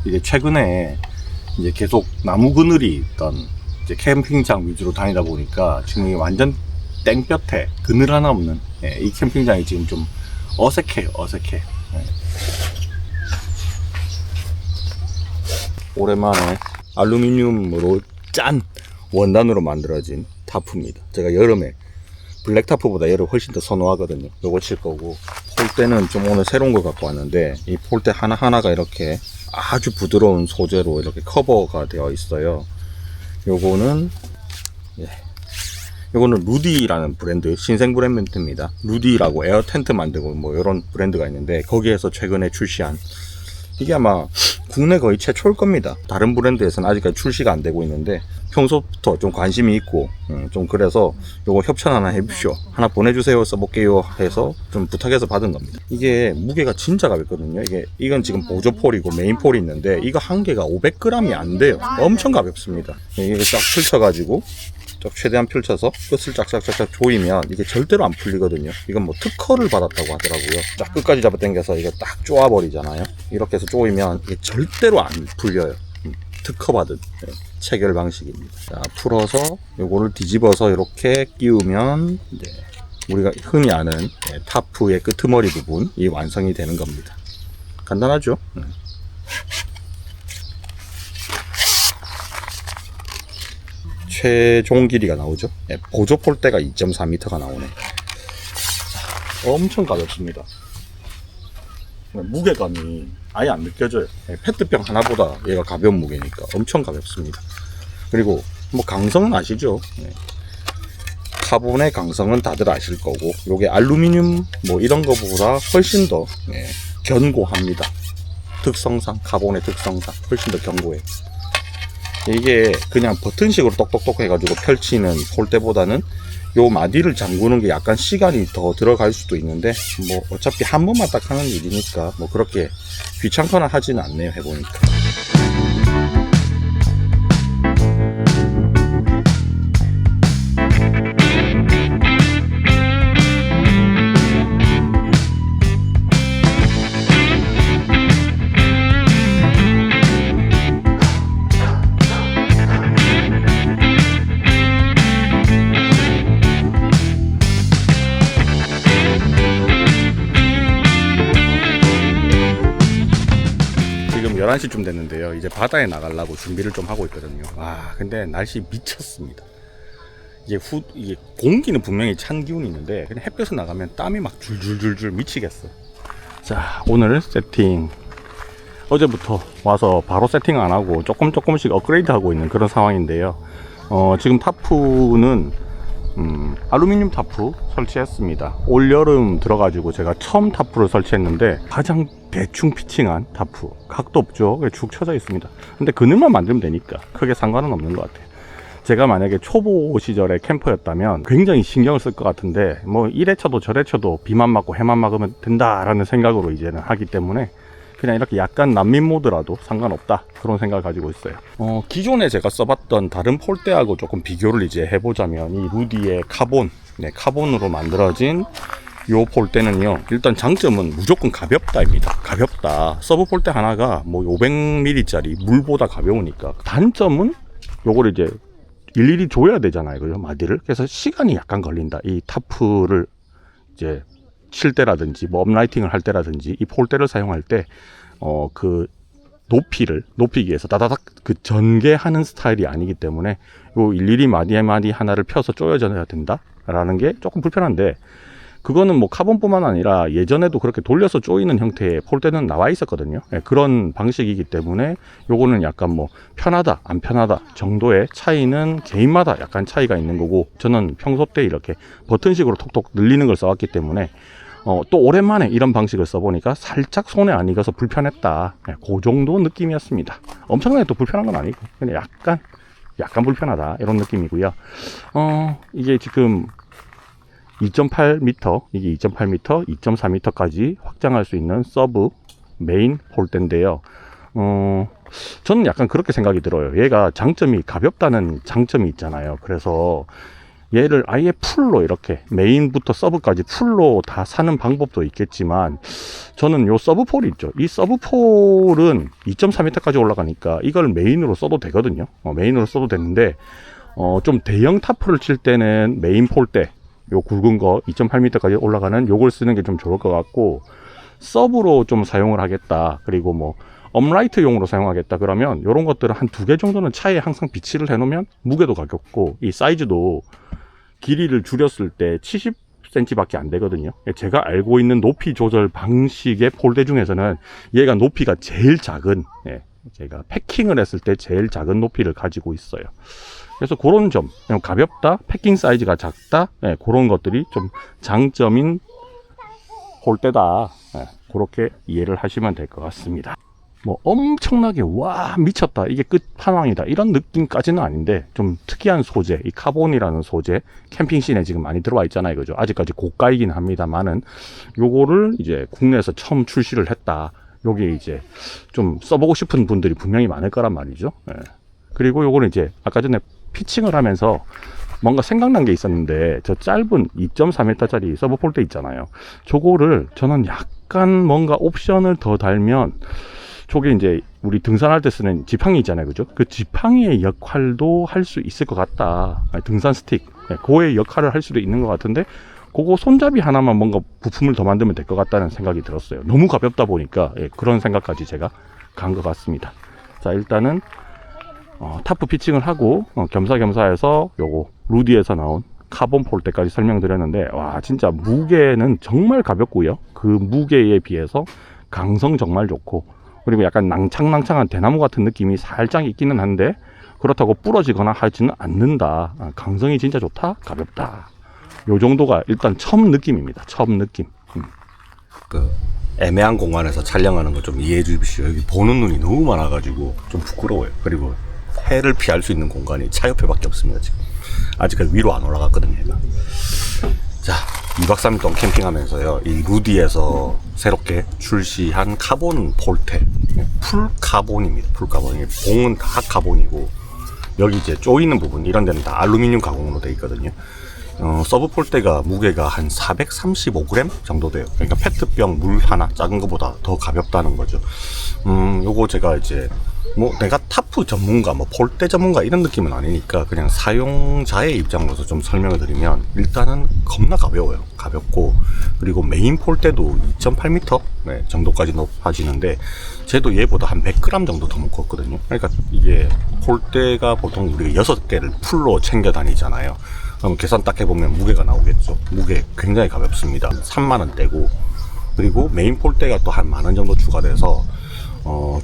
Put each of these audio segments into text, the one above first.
이제 최근에 이제 계속 나무 그늘이 있던 이제 캠핑장 위주로 다니다 보니까 지금 이게 완전 땡볕에 그늘 하나 없는 이 캠핑장이 지금 좀 어색해요. 어색해. 오랜만에 알루미늄으로 짠 원단으로 만들어진 타프입니다. 제가 여름에 블랙 타프보다 얘를 훨씬 더 선호하거든요. 요거 칠 거고, 폴대는 좀 오늘 새로운 걸 갖고 왔는데, 이 폴대 하나하나가 이렇게 아주 부드러운 소재로 이렇게 커버가 되어 있어요. 요거는 루디라는 브랜드, 신생 브랜드입니다. 루디라고 에어 텐트 만들고 뭐 이런 브랜드가 있는데, 거기에서 최근에 출시한, 이게 아마 국내 거의 최초일 겁니다. 다른 브랜드에서는 아직까지 출시가 안 되고 있는데, 평소부터 좀 관심이 있고 좀 그래서 요거 협찬 하나 해주십시오, 하나 보내주세요, 써볼게요 해서 좀 부탁해서 받은 겁니다. 이게 무게가 진짜 가볍거든요. 이건 지금 보조폴이고 메인폴이 있는데, 이거 한 개가 500g이 안 돼요. 엄청 가볍습니다. 이게 쫙 펼쳐가지고 쫙 최대한 펼쳐서 끝을 쫙쫙쫙 조이면 이게 절대로 안 풀리거든요. 이건 뭐 특허를 받았다고 하더라고요. 쫙 끝까지 잡아당겨서 이거 딱 쪼아버리잖아요. 이렇게 해서 조이면 이게 절대로 안 풀려요. 특허받은 체결 방식입니다. 자, 풀어서 요거를 뒤집어서 이렇게 끼우면 이제 우리가 흔히 아는 타프의 끄트머리 부분이 완성이 되는 겁니다. 간단하죠? 최종 길이가 나오죠. 보조 폴대가 2.4m가 나오네. 엄청 가볍습니다. 무게감이 아예 안 느껴져요. 페트병 하나보다 얘가 가벼운 무게니까 엄청 가볍습니다. 그리고 뭐 강성은 아시죠? 카본의 강성은 다들 아실 거고, 요게 알루미늄 뭐 이런 거보다 훨씬 더 견고합니다. 특성상, 카본의 특성상 훨씬 더 견고해요. 이게 그냥 버튼식으로 똑똑똑 해가지고 펼치는 폴대보다는 요 마디를 잠그는 게 약간 시간이 더 들어갈 수도 있는데, 뭐 어차피 한 번만 딱 하는 일이니까 뭐 그렇게 귀찮거나 하지는 않네요, 해보니까. 지금 11시쯤 됐는데요. 이제 바다에 나가려고 준비를 좀 하고 있거든요. 와, 근데 날씨 미쳤습니다. 이게 공기는 분명히 찬 기운이 있는데, 그냥 햇볕에 나가면 땀이 막 줄줄줄줄 미치겠어. 자, 오늘 세팅. 어제부터 와서 바로 세팅 안 하고 조금씩 업그레이드 하고 있는 그런 상황인데요. 지금 타프는 알루미늄 타프 설치했습니다. 올 여름 들어가지고 제가 처음 타프를 설치했는데, 가장 대충 피칭한 타프, 각도 없죠. 축 쳐져 있습니다. 근데 그늘만 만들면 되니까 크게 상관은 없는 것 같아요. 제가 만약에 초보 시절에 캠퍼였다면 굉장히 신경을 쓸 것 같은데, 뭐 이래 쳐도 저래 쳐도 비만 맞고 해만 막으면 된다라는 생각으로 이제는 하기 때문에 그냥 이렇게 약간 난민 모드라도 상관없다, 그런 생각을 가지고 있어요. 기존에 제가 써봤던 다른 폴대하고 조금 비교를 이제 해보자면, 이 루디의 카본으로 만들어진 요 폴대는요, 일단 장점은 무조건 가볍다입니다. 가볍다. 서브 폴대 하나가 뭐 500ml짜리 물보다 가벼우니까. 단점은 요거를 이제 일일이 조여야 되잖아요, 그죠? 마디를. 그래서 시간이 약간 걸린다. 이 타프를 이제 칠 때라든지 뭐 업라이팅을 할 때라든지 이 폴대를 사용할 때 그 높이를 높이기 위해서 다다닥 그 전개하는 스타일이 아니기 때문에 요 일일이 마디 하나를 펴서 조여져야 된다라는 게 조금 불편한데, 그거는 뭐 카본뿐만 아니라 예전에도 그렇게 돌려서 조이는 형태의 폴대는 나와 있었거든요. 그런 방식이기 때문에 요거는 약간 뭐 편하다 안 편하다 정도의 차이는 개인마다 약간 차이가 있는 거고, 저는 평소 때 이렇게 버튼식으로 톡톡 늘리는 걸 써왔기 때문에 또 오랜만에 이런 방식을 써보니까 살짝 손에 안 익어서 불편했다, 그 정도 느낌이었습니다. 엄청나게 또 불편한 건 아니고 그냥 약간 불편하다, 이런 느낌이고요. 이게 지금 2.8m, 이게 2.8m, 2.4m까지 확장할 수 있는 서브 메인 폴대인데요. 저는 약간 그렇게 생각이 들어요. 얘가 장점이 가볍다는 장점이 있잖아요. 그래서 얘를 아예 풀로 이렇게 메인부터 서브까지 풀로 다 사는 방법도 있겠지만, 저는 요 서브폴이 있죠. 이 서브폴은 2.4m까지 올라가니까 이걸 메인으로 써도 되거든요. 메인으로 써도 되는데, 좀 대형 타프를 칠 때는 메인 폴대, 요 굵은 거 2.8m까지 올라가는 요걸 쓰는 게 좀 좋을 것 같고, 서브로 좀 사용을 하겠다, 그리고 뭐 업라이트용으로 사용하겠다 그러면 요런 것들은 한 2개 정도는 차에 항상 비치를 해 놓으면 무게도 가볍고, 이 사이즈도 길이를 줄였을 때 70cm 밖에 안 되거든요. 제가 알고 있는 높이 조절 방식의 폴대 중에서는 얘가 높이가 제일 작은, 제가 패킹을 했을 때 제일 작은 높이를 가지고 있어요. 그래서 그런 점, 가볍다, 패킹 사이즈가 작다, 그런 것들이 좀 장점인 폴대다, 그렇게 이해를 하시면 될 것 같습니다. 뭐 엄청나게 와 미쳤다, 이게 끝판왕이다, 이런 느낌까지는 아닌데, 좀 특이한 소재, 이 카본이라는 소재, 캠핑씬에 지금 많이 들어와 있잖아요, 그죠? 아직까지 고가이긴 합니다만은 요거를 이제 국내에서 처음 출시를 했다. 요게 이제 좀 써보고 싶은 분들이 분명히 많을 거란 말이죠. 그리고 요거는 이제 아까 전에 피칭을 하면서 뭔가 생각난 게 있었는데, 저 짧은 2.4m짜리 서브폴대 있잖아요. 저거를 저는 약간 뭔가 옵션을 더 달면, 저게 이제 우리 등산할 때 쓰는 지팡이 있잖아요, 그죠? 그 지팡이의 역할도 할 수 있을 것 같다. 등산 스틱, 그거의 역할을 할 수도 있는 것 같은데, 그거 손잡이 하나만 뭔가 부품을 더 만들면 될 것 같다는 생각이 들었어요. 너무 가볍다 보니까 그런 생각까지 제가 간 것 같습니다. 자, 일단은 타프 피칭을 하고 겸사겸사해서 요거 루디에서 나온 카본 폴대까지 설명드렸는데, 와 진짜 무게는 정말 가볍고요. 그 무게에 비해서 강성 정말 좋고, 그리고 약간 낭창낭창한 대나무 같은 느낌이 살짝 있기는 한데, 그렇다고 부러지거나 하지는 않는다. 강성이 진짜 좋다, 가볍다, 요 정도가 일단 처음 느낌입니다. 처음 느낌. 그 애매한 공간에서 촬영하는 거 좀 이해해 주십시오. 여기 보는 눈이 너무 많아가지고 좀 부끄러워요. 그리고 해를 피할 수 있는 공간이 차 옆에밖에 없습니다. 지금 아직까지 위로 안 올라갔거든요, 얘가. 자, 2박 3일 동안 캠핑하면서요, 이 루디에서 새롭게 출시한 카본 폴대, 풀 카본입니다. 풀 카본. 봉은 다 카본이고, 여기 이제 조이는 부분 이런 데는 다 알루미늄 가공으로 되어 있거든요. 서브 폴대가 무게가 한 435g 정도 돼요. 그러니까 페트병 물 하나 작은 것보다 더 가볍다는 거죠. 요거 제가 이제 뭐 내가 타프 전문가, 뭐 폴대 전문가 이런 느낌은 아니니까 그냥 사용자의 입장으로서 좀 설명을 드리면, 일단은 겁나 가벼워요. 가볍고, 그리고 메인 폴대도 2.8m 정도까지 높아지는데, 쟤도 얘보다 한 100g 정도 더 무겁거든요. 그러니까 이게 폴대가 보통 우리가 6개를 풀로 챙겨 다니잖아요. 그럼 계산 딱 해보면 무게가 나오겠죠. 무게 굉장히 가볍습니다. 30,000원대고, 그리고 메인 폴대가 또 한 10,000원 정도 추가돼서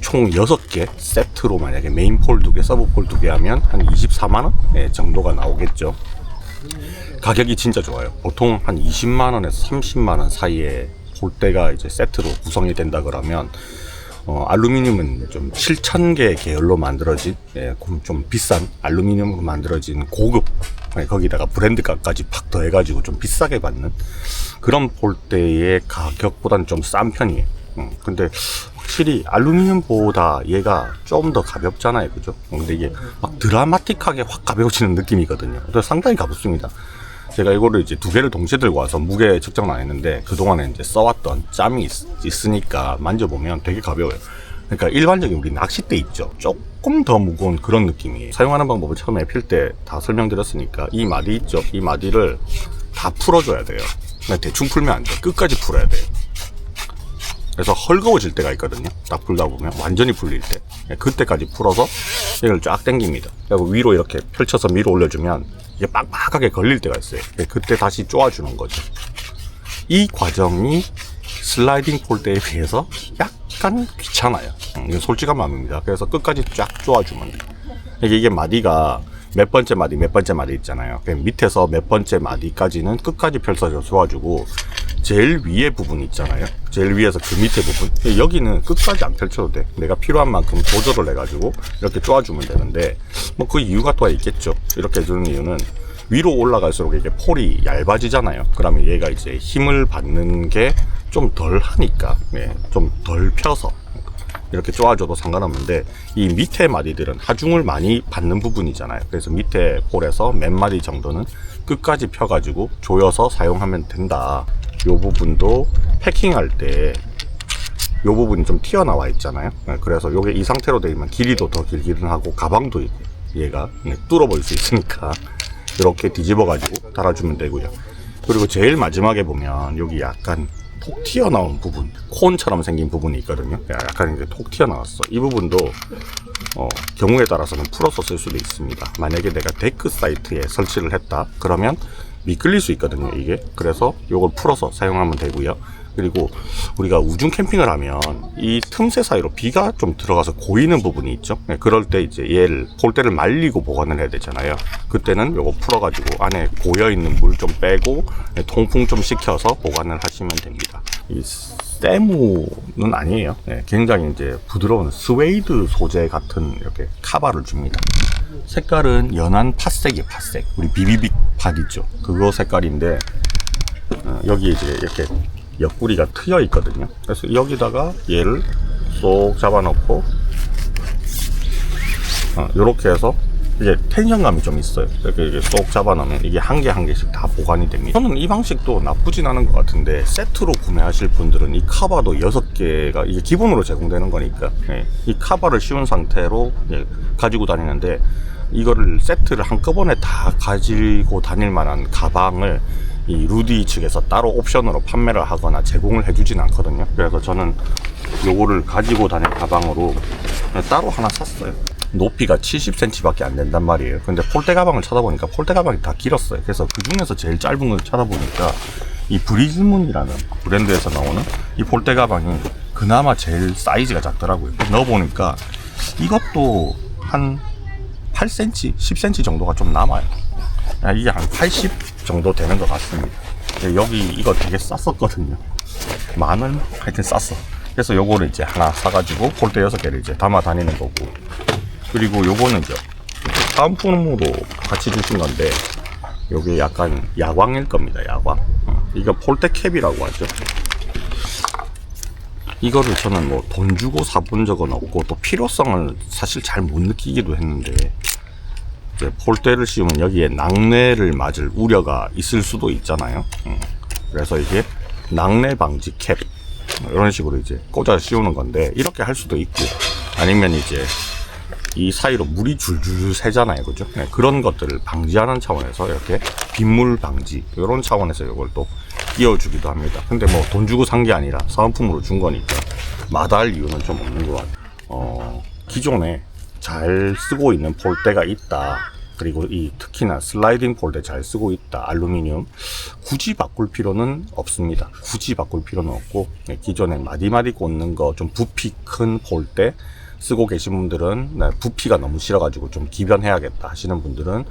총 6개 세트로 만약에 메인 폴 2개, 서브 폴 2개 하면 한 24만원 정도가 나오겠죠. 가격이 진짜 좋아요. 보통 한 20만원에서 30만원 사이에 폴대가 이제 세트로 구성이 된다 그러면, 알루미늄은 좀 7,000개 계열로 만들어진, 좀 비싼 알루미늄으로 만들어진 고급, 거기다가 브랜드가까지 팍 더해가지고 좀 비싸게 받는 그런 폴대의 가격보다는 좀 싼 편이에요. 근데 확실히 알루미늄보다 얘가 좀 더 가볍잖아요, 그죠? 근데 이게 막 드라마틱하게 확 가벼워지는 느낌이거든요. 그래서 상당히 가볍습니다. 제가 이거를 이제 2개를 동시에 들고 와서 무게 측정은 안 했는데, 그동안에 이제 써왔던 짬이 있으니까 만져보면 되게 가벼워요. 그러니까 일반적인 우리 낚싯대 있죠? 조금 더 무거운 그런 느낌이에요. 사용하는 방법을 처음에 필 때 다 설명드렸으니까, 이 마디 있죠? 이 마디를 다 풀어줘야 돼요. 그냥 대충 풀면 안 돼. 끝까지 풀어야 돼요. 그래서 헐거워질 때가 있거든요. 딱 풀다 보면 완전히 풀릴 때, 그때까지 풀어서 이걸 쫙 당깁니다. 그리고 위로 이렇게 펼쳐서 위로 올려주면 이게 빡빡하게 걸릴 때가 있어요. 그때 다시 쪼아주는 거죠. 이 과정이 슬라이딩 폴대에 비해서 약간 귀찮아요. 이건 솔직한 마음입니다. 그래서 끝까지 쫙 쪼아주면 돼요. 이게 마디가 몇 번째 마디 있잖아요. 밑에서 몇 번째 마디까지는 끝까지 펼쳐서 쪼아주고, 제일 위에 부분 있잖아요. 제일 위에서 그 밑에 부분, 여기는 끝까지 안 펼쳐도 돼. 내가 필요한 만큼 조절을 해가지고 이렇게 쪼아주면 되는데, 뭐 그 이유가 또 있겠죠. 이렇게 해주는 이유는, 위로 올라갈수록 이게 폴이 얇아지잖아요. 그러면 얘가 이제 힘을 받는 게 좀 덜 하니까, 좀 덜 펴서 이렇게 쪼아줘도 상관없는데 이 밑에 마디들은 하중을 많이 받는 부분이잖아요. 그래서 밑에 폴에서 몇 마디 정도는 끝까지 펴가지고 조여서 사용하면 된다. 요 부분도 패킹할 때 요 부분이 좀 튀어나와 있잖아요. 그래서 요게 이 상태로 되면 길이도 더 길기는 하고 가방도 얘가 뚫어볼 수 있으니까 이렇게 뒤집어 가지고 달아주면 되고요. 그리고 제일 마지막에 보면 여기 약간 톡 튀어나온 부분, 콘처럼 생긴 부분이 있거든요. 약간 이제 톡 튀어나왔어. 이 부분도 경우에 따라서는 풀어서 쓸 수도 있습니다. 만약에 내가 데크 사이트에 설치를 했다 그러면 미끌릴 수 있거든요, 이게. 그래서 이걸 풀어서 사용하면 되고요. 그리고 우리가 우중 캠핑을 하면 이 틈새 사이로 비가 좀 들어가서 고이는 부분이 있죠. 그럴 때 이제 얘를 폴대를 말리고 보관을 해야 되잖아요. 그때는 요거 풀어가지고 안에 고여있는 물 좀 빼고 통풍 좀 시켜서 보관을 하시면 됩니다. 이 세무는 아니에요. 굉장히 이제 부드러운 스웨이드 소재 같은 이렇게 카바를 줍니다. 색깔은 연한 팥색이에요, 팥색. 우리 비비빅 팥 있죠. 그거 색깔인데 여기 이제 이렇게 옆구리가 트여 있거든요. 그래서 여기다가 얘를 쏙 잡아놓고 이렇게 해서 이제 텐션감이 좀 있어요. 이렇게 쏙 잡아놓으면 이게 한 개 한 개씩 다 보관이 됩니다. 저는 이 방식도 나쁘진 않은 것 같은데 세트로 구매하실 분들은 이 카바도 6개가 이게 기본으로 제공되는 거니까 이 카바를 씌운 상태로 가지고 다니는데 이거를 세트를 한꺼번에 다 가지고 다닐 만한 가방을 이 루디 측에서 따로 옵션으로 판매를 하거나 제공을 해주진 않거든요. 그래서 저는 요거를 가지고 다닐 가방으로 따로 하나 샀어요. 높이가 70cm 밖에 안 된단 말이에요. 근데 폴대 가방을 찾아보니까 폴대 가방이 다 길었어요. 그래서 그 중에서 제일 짧은 걸 찾아보니까 이 브리즈문이라는 브랜드에서 나오는 이 폴대 가방이 그나마 제일 사이즈가 작더라고요. 넣어보니까 이것도 한 8cm, 10cm 정도가 좀 남아요. 이게 한 80 정도 되는 것 같습니다. 여기 이거 되게 쌌었거든요. 10,000원? 하여튼 쌌어. 그래서 요거를 이제 하나 사가지고 폴대 6개를 이제 담아 다니는 거고. 그리고 요거는 이제 사은품으로 같이 주신 건데 요게 약간 야광일 겁니다. 야광. 이거 폴대 캡이라고 하죠. 이거를 저는 뭐 돈 주고 사본 적은 없고 또 필요성을 사실 잘 못 느끼기도 했는데 이제 폴대를 씌우면 여기에 낙뢰를 맞을 우려가 있을 수도 있잖아요. 그래서 이게 낙뢰 방지 캡 이런 식으로 이제 꽂아 씌우는 건데 이렇게 할 수도 있고 아니면 이제 이 사이로 물이 줄줄 새잖아요, 그죠? 그런 것들을 방지하는 차원에서 이렇게 빗물 방지 이런 차원에서 이걸 또 끼워주기도 합니다. 근데 뭐 돈 주고 산 게 아니라 사은품으로 준 거니까 마다할 이유는 좀 없는 것 같아요. 기존에 잘 쓰고 있는 폴대가 있다. 그리고 이 특히나 슬라이딩 폴대 잘 쓰고 있다. 알루미늄. 굳이 바꿀 필요는 없습니다. 굳이 바꿀 필요는 없고 기존에 마디마디 꽂는 거 좀 부피 큰 폴대 쓰고 계신 분들은 부피가 너무 싫어가지고 좀 기변해야겠다 하시는 분들은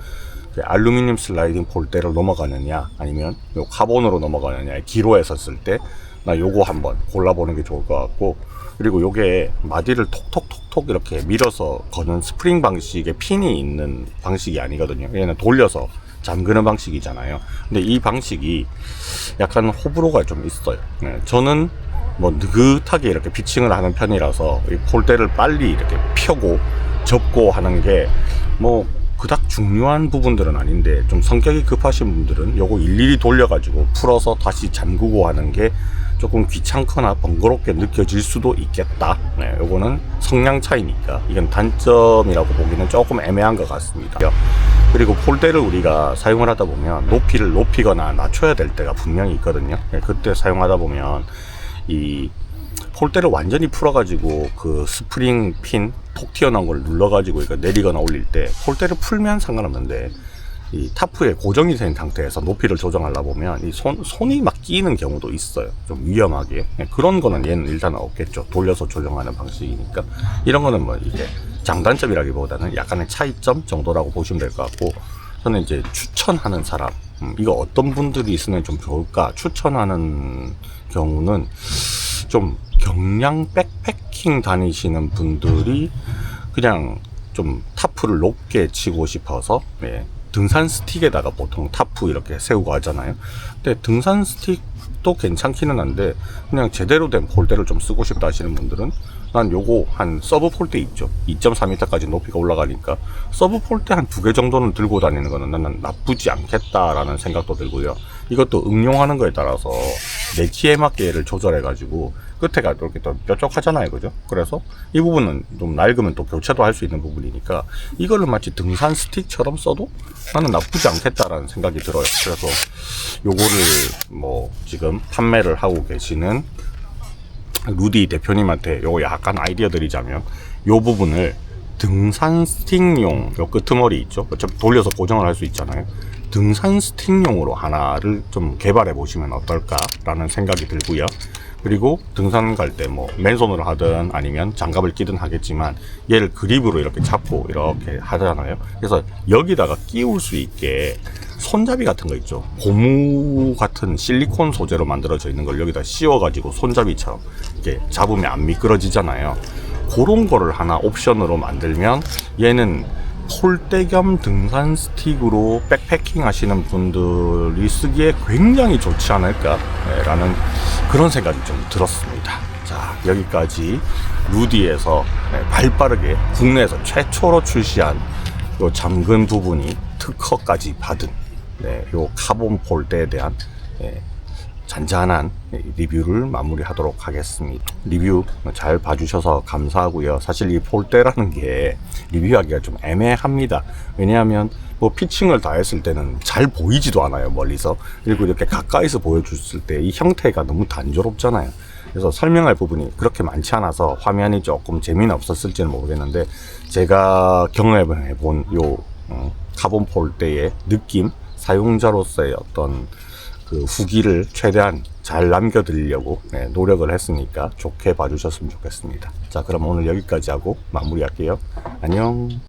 알루미늄 슬라이딩 폴대로 넘어가느냐 아니면 요 카본으로 넘어가느냐의 기로에 섰을 때 나 요거 한번 골라보는 게 좋을 것 같고 그리고 요게 마디를 톡톡톡톡 이렇게 밀어서 거는 스프링 방식의 핀이 있는 방식이 아니거든요. 얘는 돌려서 잠그는 방식이잖아요. 근데 이 방식이 약간 호불호가 좀 있어요. 저는 뭐 느긋하게 이렇게 피칭을 하는 편이라서 이 폴대를 빨리 이렇게 펴고 접고 하는 게 뭐 그닥 중요한 부분들은 아닌데 좀 성격이 급하신 분들은 요거 일일이 돌려가지고 풀어서 다시 잠그고 하는 게 조금 귀찮거나 번거롭게 느껴질 수도 있겠다. 요거는 성향 차이니까 이건 단점이라고 보기는 조금 애매한 것 같습니다. 그리고 폴대를 우리가 사용을 하다 보면 높이를 높이거나 낮춰야 될 때가 분명히 있거든요. 그때 사용하다 보면 이 폴대를 완전히 풀어가지고 그 스프링 핀 톡 튀어나온 걸 눌러가지고 이거 내리거나 올릴 때 폴대를 풀면 상관없는데 이 타프에 고정이 된 상태에서 높이를 조정하려 보면 이 손이 막 끼이는 경우도 있어요. 좀 위험하게. 그런 거는 얘는 일단 없겠죠. 돌려서 조정하는 방식이니까. 이런 거는 뭐 이제 장단점이라기보다는 약간의 차이점 정도라고 보시면 될 것 같고 저는 이제 추천하는 사람 이거 어떤 분들이 있으면 좀 좋을까 추천하는 경우는 좀 경량 백패킹 다니시는 분들이 그냥 좀 타프를 높게 치고 싶어서 등산 스틱에다가 보통 타프 이렇게 세우고 하잖아요. 근데 등산 스틱도 괜찮기는 한데 그냥 제대로 된 폴대를 좀 쓰고 싶다 하시는 분들은 난 요거 한 서브 폴대 있죠. 2.4m까지 높이가 올라가니까 서브 폴대 한 2개 정도는 들고 다니는 거는 나는 나쁘지 않겠다라는 생각도 들고요. 이것도 응용하는 거에 따라서 내 키에 맞게 얘를 조절해 가지고 끝에가 이렇게 또 뾰족하잖아요, 그죠? 그래서 이 부분은 좀 낡으면 또 교체도 할 수 있는 부분이니까 이거를 마치 등산 스틱처럼 써도 나는 나쁘지 않겠다라는 생각이 들어요. 그래서 요거를 뭐 지금 판매를 하고 계시는 루디 대표님한테 요거 약간 아이디어 드리자면 요 부분을 등산 스틱용 요 끄트머리 있죠? 어차피 돌려서 고정을 할 수 있잖아요. 등산 스틱용으로 하나를 좀 개발해 보시면 어떨까라는 생각이 들고요. 그리고 등산 갈 때 뭐 맨손으로 하든 아니면 장갑을 끼든 하겠지만 얘를 그립으로 이렇게 잡고 이렇게 하잖아요. 그래서 여기다가 끼울 수 있게 손잡이 같은 거 있죠. 고무 같은 실리콘 소재로 만들어져 있는 걸 여기다 씌워가지고 손잡이처럼 이렇게 잡으면 안 미끄러지잖아요. 그런 거를 하나 옵션으로 만들면 얘는 폴대 겸 등산 스틱으로 백패킹 하시는 분들이 쓰기에 굉장히 좋지 않을까라는 그런 생각이 좀 들었습니다. 자, 여기까지 루디에서 발빠르게 국내에서 최초로 출시한 요 잠근 부분이 특허까지 받은 요 카본 폴대에 대한 잔잔한 리뷰를 마무리하도록 하겠습니다. 리뷰 잘 봐주셔서 감사하고요. 사실 이 폴대라는 게 리뷰하기가 좀 애매합니다. 왜냐하면 뭐 피칭을 다 했을 때는 잘 보이지도 않아요, 멀리서. 그리고 이렇게 가까이서 보여줬을 때 이 형태가 너무 단조롭잖아요. 그래서 설명할 부분이 그렇게 많지 않아서 화면이 조금 재미는 없었을지는 모르겠는데, 제가 경험해본 요 카본 폴대의 느낌, 사용자로서의 어떤 그 후기를 최대한 잘 남겨드리려고 노력을 했으니까 좋게 봐주셨으면 좋겠습니다. 자, 그럼 오늘 여기까지 하고 마무리할게요. 안녕.